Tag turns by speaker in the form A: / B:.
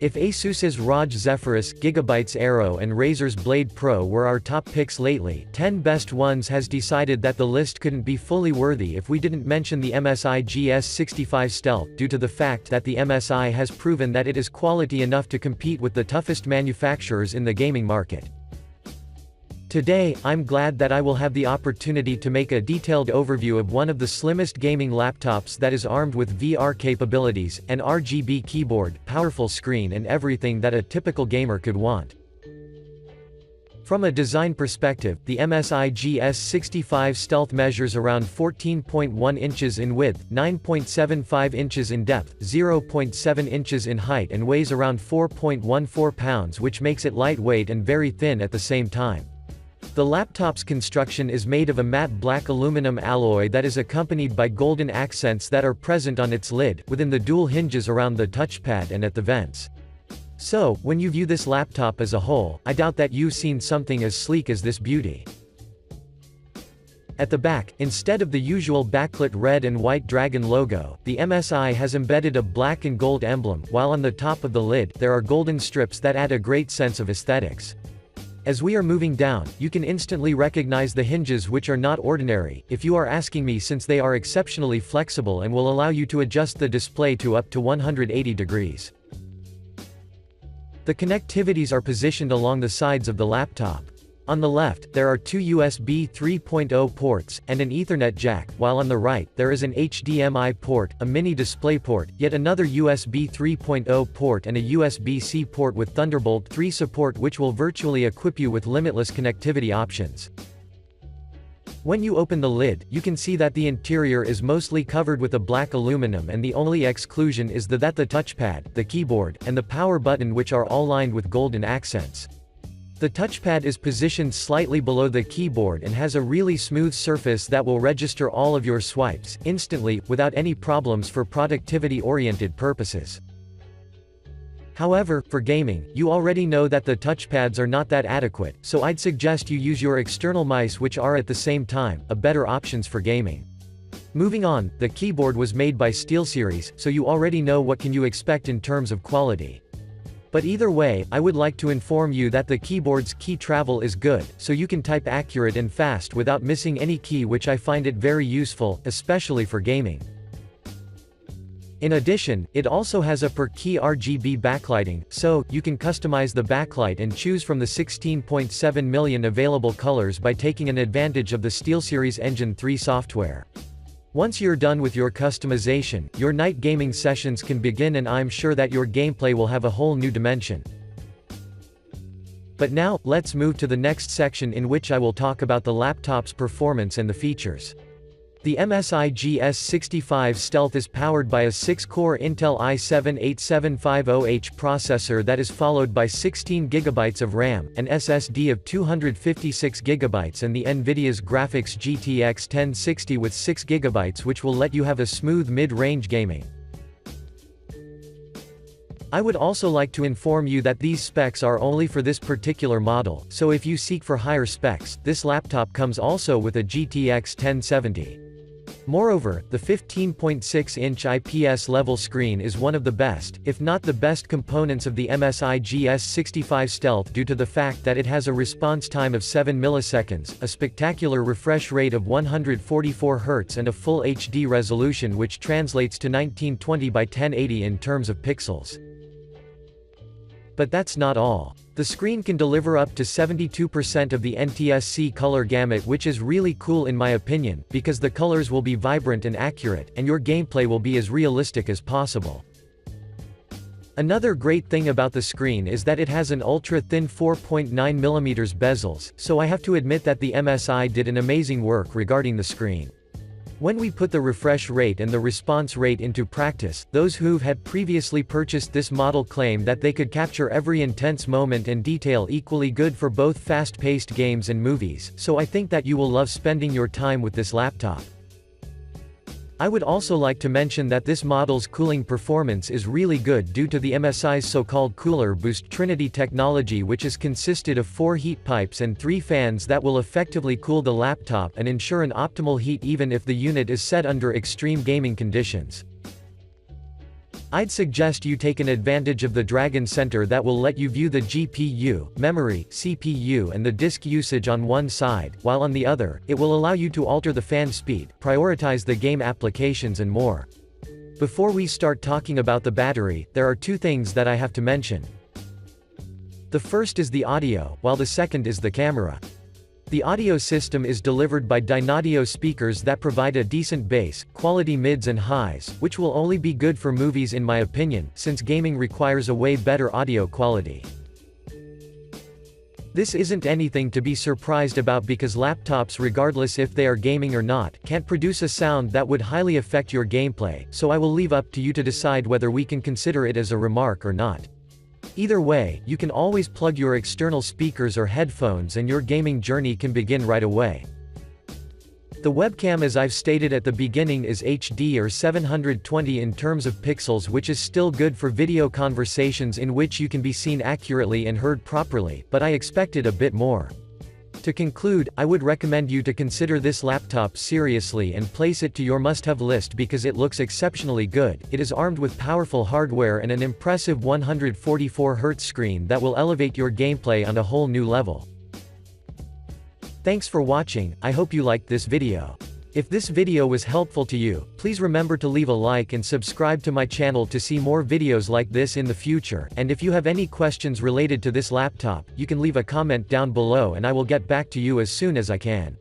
A: If Asus's ROG Zephyrus, Gigabyte's Aero and Razer's Blade Pro were our top picks lately, 10 Best Ones has decided that the list couldn't be fully worthy if we didn't mention the MSI GS65 Stealth, due to the fact that the MSI has proven that it is quality enough to compete with the toughest manufacturers in the gaming market. Today, I'm glad that I will have the opportunity to make a detailed overview of one of the slimmest gaming laptops that is armed with VR capabilities, an RGB keyboard, powerful screen and everything that a typical gamer could want. From a design perspective, the MSI GS65 Stealth measures around 14.1 inches in width, 9.75 inches in depth, 0.7 inches in height and weighs around 4.14 pounds, which makes it lightweight and very thin at the same time. The laptop's construction is made of a matte black aluminum alloy that is accompanied by golden accents that are present on its lid, within the dual hinges around the touchpad and at the vents. So, when you view this laptop as a whole, I doubt that you've seen something as sleek as this beauty. At the back, instead of the usual backlit red and white dragon logo, the MSI has embedded a black and gold emblem, while on the top of the lid, there are golden strips that add a great sense of aesthetics. As we are moving down, you can instantly recognize the hinges, which are not ordinary, if you are asking me, since they are exceptionally flexible and will allow you to adjust the display to up to 180 degrees. The connectivities are positioned along the sides of the laptop. On the left, there are two USB 3.0 ports, and an Ethernet jack, while on the right, there is an HDMI port, a mini DisplayPort, yet another USB 3.0 port and a USB-C port with Thunderbolt 3 support, which will virtually equip you with limitless connectivity options. When you open the lid, you can see that the interior is mostly covered with a black aluminum, and the only exclusion is the touchpad, the keyboard, and the power button, which are all lined with golden accents. The touchpad is positioned slightly below the keyboard and has a really smooth surface that will register all of your swipes, instantly, without any problems for productivity-oriented purposes. However, for gaming, you already know that the touchpads are not that adequate, so I'd suggest you use your external mice, which are at the same time, better options for gaming. Moving on, the keyboard was made by SteelSeries, so you already know what can you expect in terms of quality. But either way, I would like to inform you that the keyboard's key travel is good, so you can type accurate and fast without missing any key, which I find it very useful, especially for gaming. In addition, it also has a per-key RGB backlighting, so, you can customize the backlight and choose from the 16.7 million available colors by taking an advantage of the SteelSeries Engine 3 software. Once you're done with your customization, your night gaming sessions can begin, and I'm sure that your gameplay will have a whole new dimension. But now, let's move to the next section, in which I will talk about the laptop's performance and the features. The MSI GS65 Stealth is powered by a 6-core Intel i7-8750H processor that is followed by 16 GB of RAM, an SSD of 256 GB and the NVIDIA's graphics GTX 1060 with 6 GB, which will let you have a smooth mid-range gaming. I would also like to inform you that these specs are only for this particular model, so if you seek for higher specs, this laptop comes also with a GTX 1070. Moreover, the 15.6-inch IPS-level screen is one of the best, if not the best components of the MSI GS65 Stealth, due to the fact that it has a response time of 7 milliseconds, a spectacular refresh rate of 144 Hz and a full HD resolution, which translates to 1920 by 1080 in terms of pixels. But that's not all. The screen can deliver up to 72% of the NTSC color gamut, which is really cool in my opinion, because the colors will be vibrant and accurate, and your gameplay will be as realistic as possible. Another great thing about the screen is that it has an ultra-thin 4.9mm bezels, so I have to admit that the MSI did an amazing work regarding the screen. When we put the refresh rate and the response rate into practice, those who had previously purchased this model claim that they could capture every intense moment and detail equally good for both fast-paced games and movies, so I think that you will love spending your time with this laptop. I would also like to mention that this model's cooling performance is really good due to the MSI's so-called Cooler Boost Trinity technology, which is consisted of 4 heat pipes and 3 fans that will effectively cool the laptop and ensure an optimal heat even if the unit is set under extreme gaming conditions. I'd suggest you take an advantage of the Dragon Center that will let you view the GPU, memory, CPU and the disk usage on one side, while on the other, it will allow you to alter the fan speed, prioritize the game applications and more. Before we start talking about the battery, there are two things that I have to mention. The first is the audio, while the second is the camera. The audio system is delivered by Dynaudio speakers that provide a decent bass, quality mids and highs, which will only be good for movies in my opinion, since gaming requires a way better audio quality. This isn't anything to be surprised about because laptops, regardless if they are gaming or not, can't produce a sound that would highly affect your gameplay, so I will leave up to you to decide whether we can consider it as a remark or not. Either way, you can always plug your external speakers or headphones and your gaming journey can begin right away. The webcam, as I've stated at the beginning, is HD or 720 in terms of pixels, which is still good for video conversations in which you can be seen accurately and heard properly, but I expected a bit more. To conclude, I would recommend you to consider this laptop seriously and place it to your must-have list because it looks exceptionally good. It is armed with powerful hardware and an impressive 144Hz screen that will elevate your gameplay on a whole new level. Thanks for watching, I hope you liked this video. If this video was helpful to you, please remember to leave a like and subscribe to my channel to see more videos like this in the future, and if you have any questions related to this laptop, you can leave a comment down below and I will get back to you as soon as I can.